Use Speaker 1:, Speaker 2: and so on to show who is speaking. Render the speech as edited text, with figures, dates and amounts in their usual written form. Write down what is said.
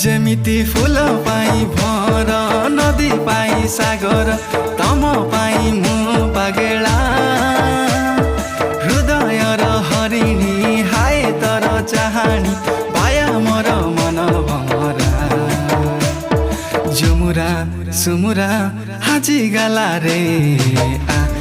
Speaker 1: जेमिति फूल पाई भर नदी पाई सागर तम पाई मु पागेला हृदय र हरिणी हाय तर चाहानी पाया मोर मन भरा जुमुरा सुमुरा हाजी गाला रे आ